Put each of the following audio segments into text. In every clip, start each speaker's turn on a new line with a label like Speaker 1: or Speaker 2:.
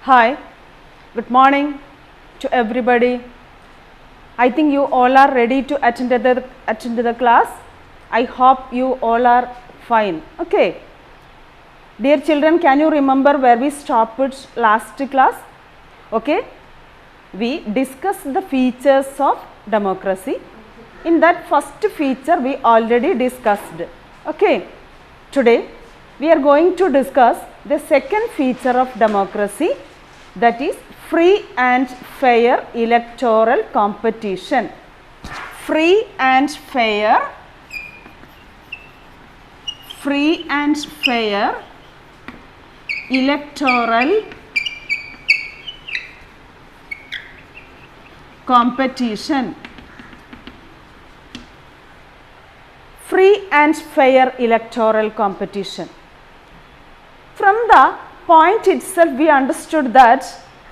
Speaker 1: Hi, good morning to everybody. I think you all are ready to attend to the class. I hope you all are fine. Okay. Dear children, can you remember where we stopped last class? Okay. We discussed the features of democracy. In that first feature we already discussed. Okay. Today we are going to discuss the second feature of democracy, that is free and fair electoral competition. Free and fair electoral competition. Free and fair electoral competition. From the point itself we understood that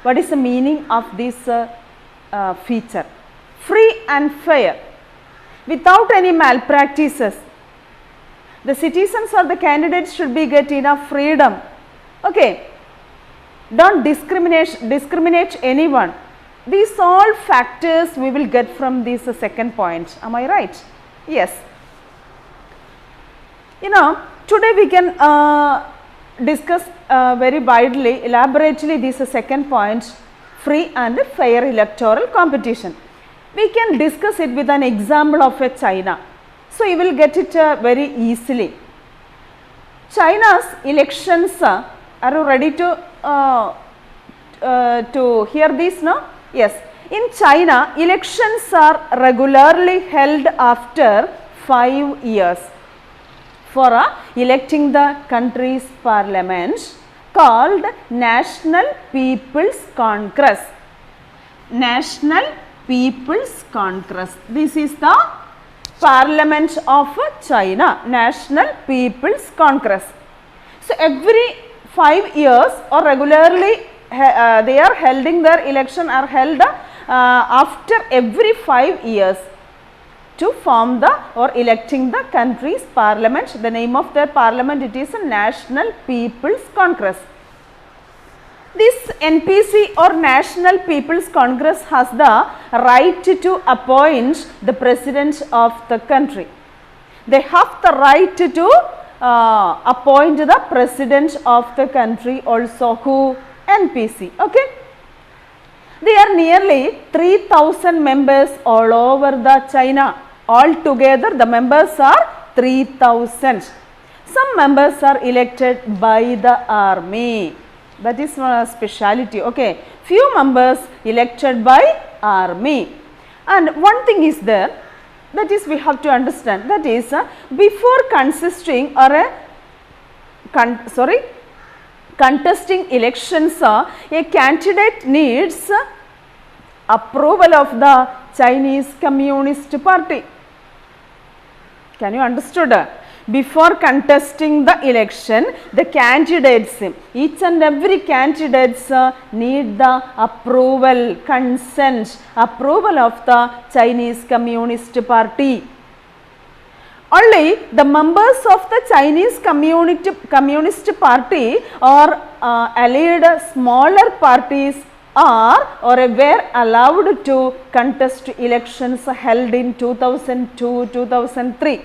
Speaker 1: what is the meaning of this feature. Free and fair, without any malpractices. The citizens or the candidates should be get enough freedom. Okay, don't discriminate anyone. These all factors we will get from this second point. Am I right? Yes. Today we can discuss very widely, elaborately this second point, free and fair electoral competition. We can discuss it with an example of a China. So you will get it very easily. China's elections, are you ready to hear this now? Yes. In China, elections are regularly held after 5 years for electing the country's parliament, called National People's Congress. National People's Congress. This is the Parliament of China, National People's Congress. So every 5 years or regularly they are holding their election are held after every 5 years to form the or electing the country's parliament. The name of their parliament, it is a National People's Congress. This NPC or National People's Congress has the right to appoint the president of the country. They have the right to appoint the president of the country also. Who? NPC. Okay. There are nearly 3,000 members all over the China. Altogether the members are 3,000. Some members are elected by the army. That is one speciality. Okay. Few members elected by army. And one thing is there, that is we have to understand, that is before contesting elections, a candidate needs approval of the Chinese Communist Party. Can you understand? Before contesting the election, the candidates, each and every candidates need the approval, consent, approval of the Chinese Communist Party. Only the members of the Chinese Communist Party or allied smaller parties were allowed to contest elections held in 2002-2003.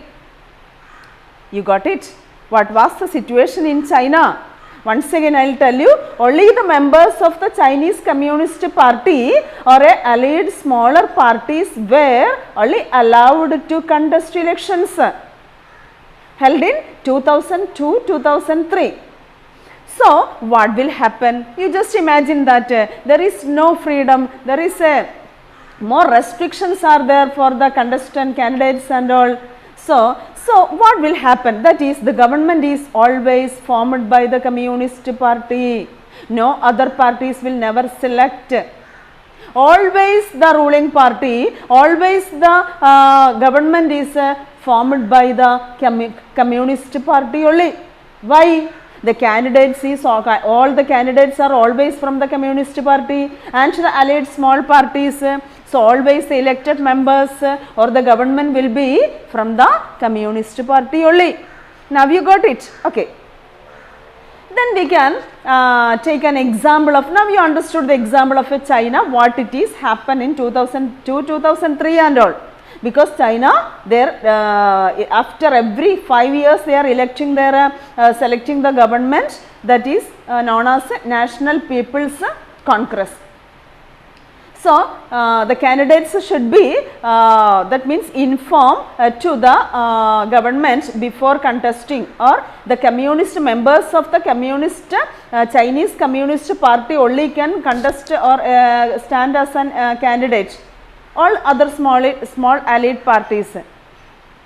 Speaker 1: You got it? What was the situation in China? Once again I will tell you, only the members of the Chinese Communist Party or allied smaller parties were only allowed to contest elections held in 2002-2003. So what will happen? You just imagine that there is no freedom, there is more restrictions are there for the contestant candidates and all. So what will happen? That is, the government is always formed by the Communist Party. No other parties will never select. Always the ruling party, always the government is formed by the Communist Party only. Why? The candidates all the candidates are always from the Communist Party and the allied small parties. So always the elected members or the government will be from the Communist Party only. Now you got it. Okay. Then we can take an example of, now you understood the example of China, what it is happened in 2002, 2003 and all. Because China, after every 5 years they are electing their, selecting the government, that is known as National People's Congress. So, the candidates should be, that means inform to the government before contesting, or the communist members of the communist, Chinese Communist Party only can contest or stand as a candidate. All other small allied parties.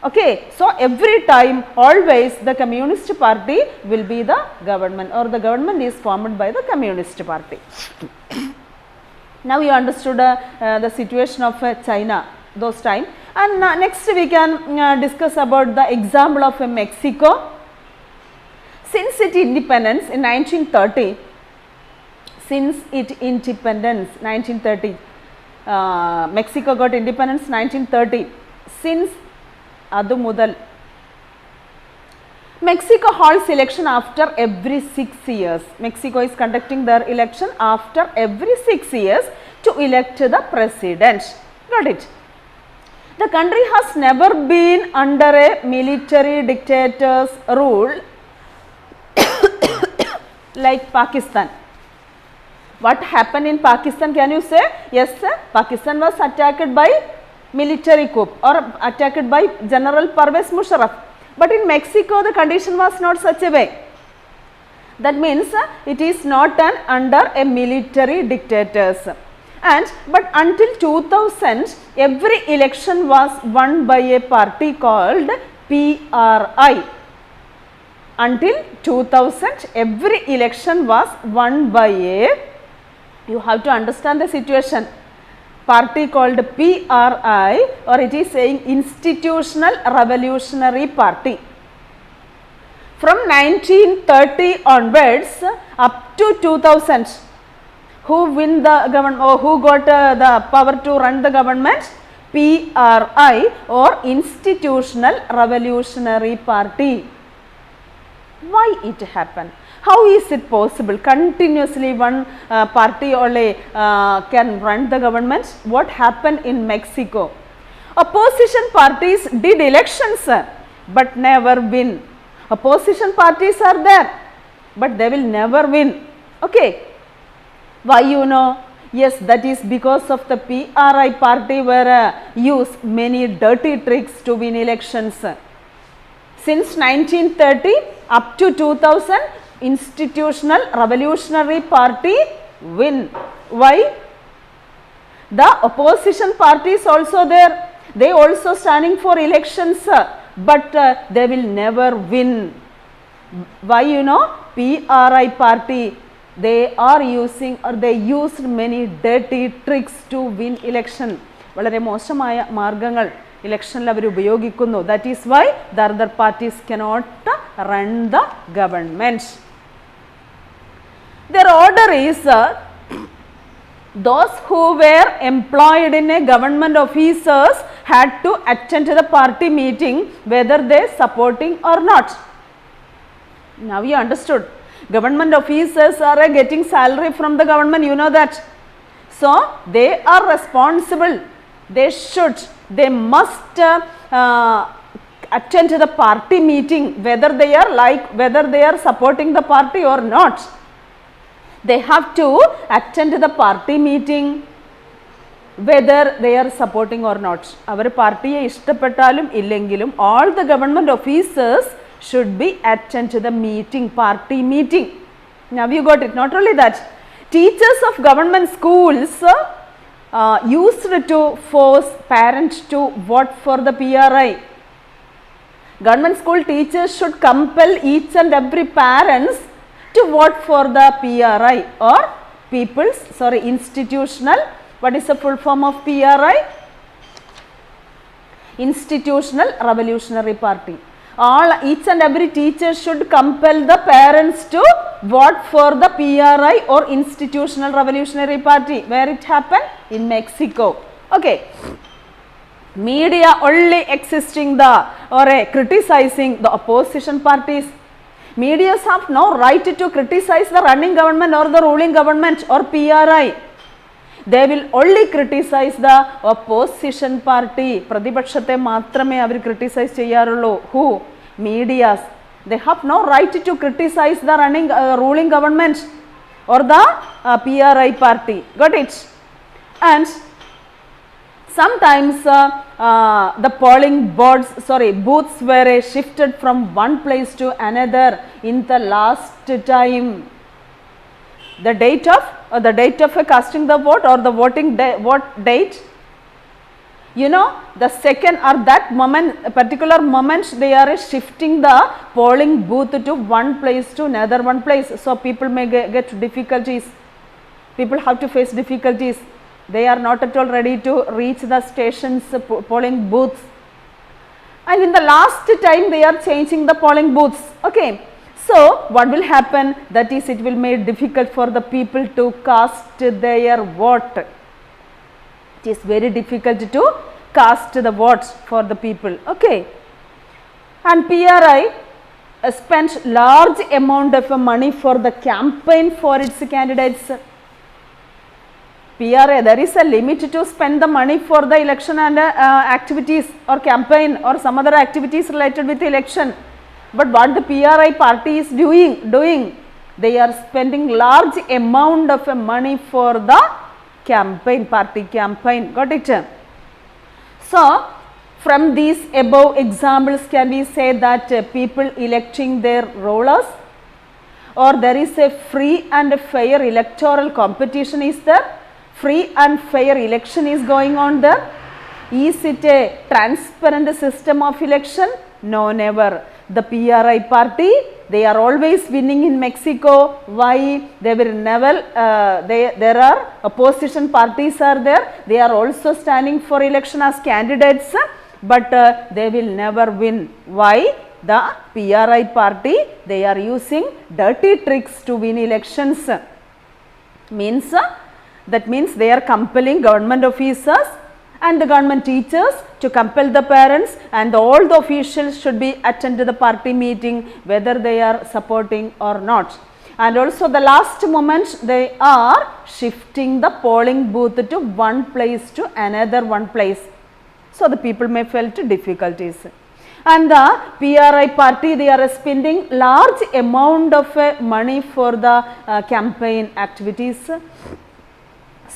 Speaker 1: Okay, so every time, always the Communist Party will be the government, or the government is formed by the Communist Party. Now you understood the situation of China those time, and next we can discuss about the example of Mexico. Since its independence in 1930, Mexico got independence 1930. Since adu mudal Mexico holds election after every 6 years. Mexico is conducting their election after every 6 years to elect the president. Got it? The country has never been under a military dictator's rule like Pakistan. What happened in Pakistan, can you say? Yes, sir. Pakistan was attacked by military coup or attacked by General Pervez Musharraf. But in Mexico, the condition was not such a way. That means it is not under a military dictators. But until 2000, every election was won by a party called PRI. Until 2000, every election was won by a, you have to understand the situation, party called PRI, or it is saying Institutional Revolutionary Party. From 1930 onwards up to 2000, who win the government, or who got the power to run the government? PRI, or Institutional Revolutionary Party. Why it happened? How is it possible? Continuously one party only can run the government. What happened in Mexico? Opposition parties did elections but never win. Opposition parties are there but they will never win. Okay. Why you know? Yes, that is because of the PRI party were used many dirty tricks to win elections. Since 1930 up to 2000, Institutional Revolutionary Party win. Why? The opposition party is also there. They also standing for elections, but they will never win. Why you know? PRI party, they are using, or they used many dirty tricks to win election. വളരെ മോശമായ മാർഗങ്ങൾ ഇലക്ഷനിൽ അവർ ഉപയോഗിക്കുന്നു. That is why the other parties cannot run the government. Their order is those who were employed in a government officers had to attend to the party meeting whether they supporting or not. Now you understood. Government officers are getting salary from the government, you know that. So they are responsible. They must attend to the party meeting whether they are supporting the party or not. They have to attend to the party meeting whether they are supporting or not. Our party ishtapettalum illengilum, all the government officers should be attend to the meeting, party meeting. Now you got it. Not only that, teachers of government schools used to force parents to vote for the PRI. Government school teachers should compel each and every parents to vote for the PRI, or institutional, what is the full form of PRI? Institutional Revolutionary Party. Each and every teacher should compel the parents to vote for the PRI or Institutional Revolutionary Party. Where it happened? In Mexico. Okay. Media only existing the, or criticizing the opposition parties. Medias have no right to criticize the running government or the ruling government or PRI. They will only criticize the opposition party. പ്രതിപക്ഷത്തെ മാത്രമേ അവർ criticize ചെയ്യാറുള്ളൂ. Who? Medias. They have no right to criticize the ruling government or the PRI party. Got it? And sometimes the polling booths were shifted from one place to another in the last time. The date of casting the vote or the voting date, you know, the second or that moment, particular moment, they are shifting the polling booth to one place to another one place. So people may get difficulties. People have to face difficulties. They are not at all ready to reach the stations, polling booths. And in the last time they are changing the polling booths. Okay. So what will happen? That is, it will make difficult for the people to cast their vote. It is very difficult to cast the votes for the people. Okay. And PRI spent large amount of money for the campaign for its candidates. PRI, there is a limit to spend the money for the election and activities or campaign or some other activities related with the election. But what the PRI party is doing, they are spending large amount of money for the party campaign. Got it? So from these above examples, can we say that people electing their rulers, or there is a free and fair electoral competition is there? Free and fair election is going on there? Is it a transparent system of election? No, never. The PRI party, they are always winning in Mexico. Why? They will never, there are opposition parties are there. They are also standing for election as candidates, but they will never win. Why? The PRI party, they are using dirty tricks to win elections. That means they are compelling government officers and the government teachers to compel the parents, and all the officials should be attend to the party meeting whether they are supporting or not. And also the last moment they are shifting the polling booth to one place to another one place. So the people may felt difficulties. And the PRI party, they are spending large amount of money for the campaign activities.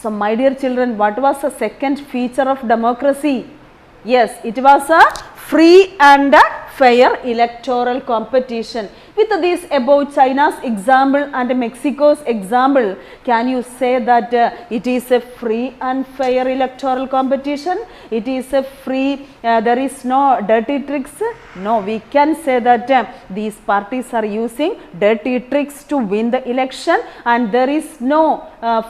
Speaker 1: So my dear children, what was the second feature of democracy? Yes, it was a free and fair electoral competition. With this above China's example and Mexico's example, can you say that it is a free and fair electoral competition? It is a free, there is no dirty tricks? No, we can say that these parties are using dirty tricks to win the election, and there is no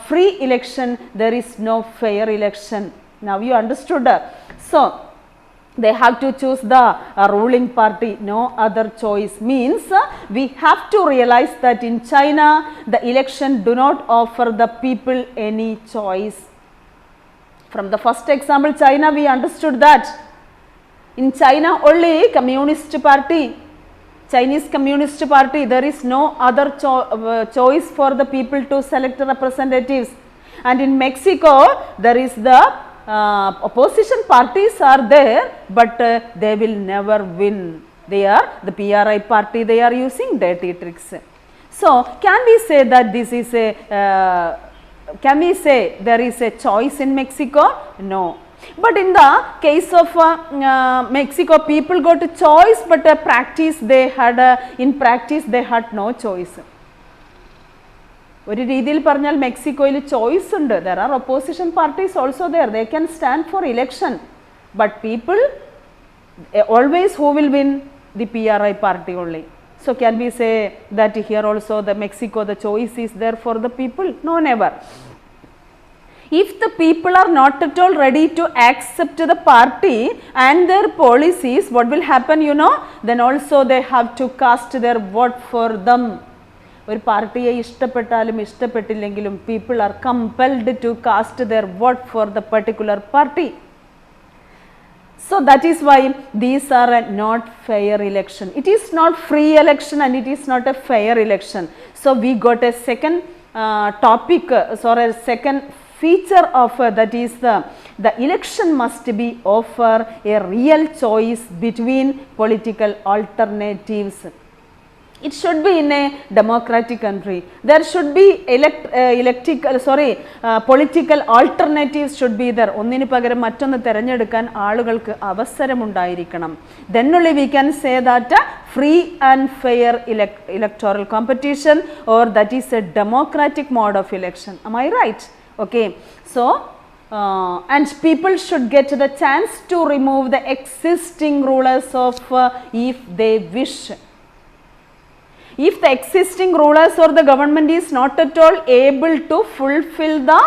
Speaker 1: free election, there is no fair election. Now you understood. So they have to choose the ruling party, no other choice. Means we have to realize that in China the election do not offer the people any choice. From the first example, China, we understood that in China only Communist party, Chinese Communist party, there is no other choice for the people to select representatives. And in Mexico there is the opposition parties are there, but they will never win. They are the PRI party, they are using dirty tricks. So can we say that this is a can we say there is a choice in Mexico? No. But in the case of Mexico, people got a choice, but in practice they had no choice. ഒരു രീതിയിൽ പറഞ്ഞാൽ മെക്സിക്കോയിൽ choice ഉണ്ട്. There are opposition parties also there. They can stand for election. But people, always who will win? The PRI party only. So can we say that here also the Mexico, the choice is there for the people? No, never. If the people are not at all ready to accept the party and their policies, what will happen, you know? Then also they have to cast their vote for them. ഒരു പാർട്ടിയെ ഇഷ്ടപ്പെട്ടാലും ഇഷ്ടപ്പെട്ടില്ലെങ്കിലും people are compelled to cast their vote for the particular party. So that is why these are a not fair election. It is not free election and it is not a fair election. So we got a second topic, a second feature of that is the election must be offer a real choice between political alternatives. It should be in a democratic country. There should be political alternatives should be there. ഒന്നിനു പകരം മറ്റൊന്ന് തിരഞ്ഞെടുക്കാൻ ആളുകൾക്ക് അവസരമുണ്ടായിരിക്കണം. Then only we can say that free and fair electoral competition, or that is a democratic mode of election. Am I right? Okay. So and people should get the chance to remove the existing rulers of if they wish. If the existing rulers or the government is not at all able to fulfill the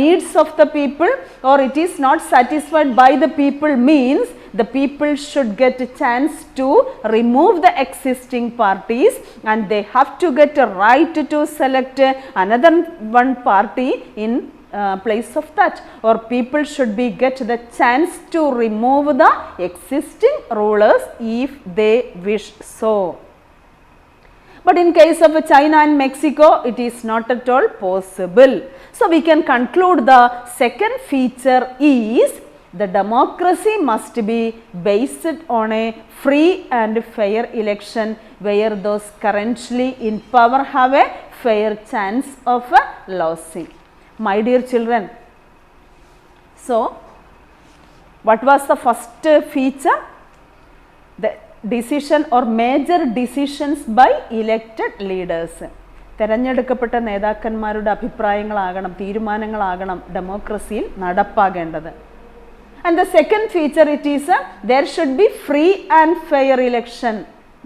Speaker 1: needs of the people, or it is not satisfied by the people, means the people should get a chance to remove the existing parties and they have to get a right to select another one party in place of that, or people should be get the chance to remove the existing rulers if they wish so. But in case of China and Mexico, it is not at all possible. So we can conclude the second feature is the democracy must be based on a free and fair election where those currently in power have a fair chance of losing. My dear children, so what was the first feature? The decision or major decisions by elected leaders. തെരഞ്ഞെടുക്കപ്പെട്ട നേതാക്കന്മാരുടെ അഭിപ്രായങ്ങളാകണം, തീരുമാനങ്ങളാകണം ഡെമോക്രസിയിൽ നടപ്പാകേണ്ടത്. And the second feature it is there should be free and fair election.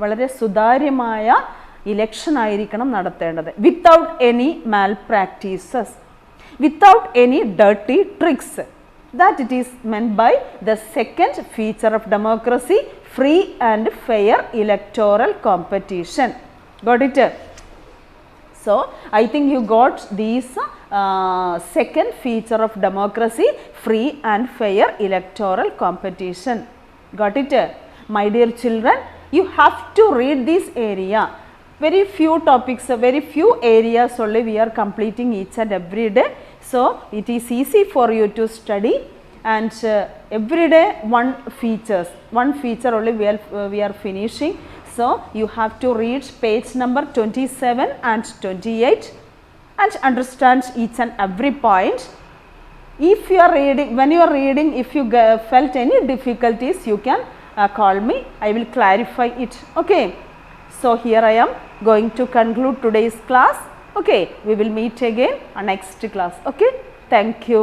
Speaker 1: വളരെ സുതാര്യമായ election ആയിരിക്കണം നടത്തേണ്ടത്. Without any malpractices, without any dirty tricks. That it is meant by the second feature of democracy, free and fair electoral competition. Got it? So I think you got these second feature of democracy, free and fair electoral competition. Got it? My dear children, you have to read this area. Very few topics, very few areas only we are completing each and every day. So it is easy for you to study, and every day one feature only we are finishing. So you have to read page number 27 and 28 and understand each and every point. If you are reading, when you are reading, if you felt any difficulties, you can call me. I will clarify it. Okay. So here I am going to conclude today's class. Okay, we will meet again on next class. Okay, thank you.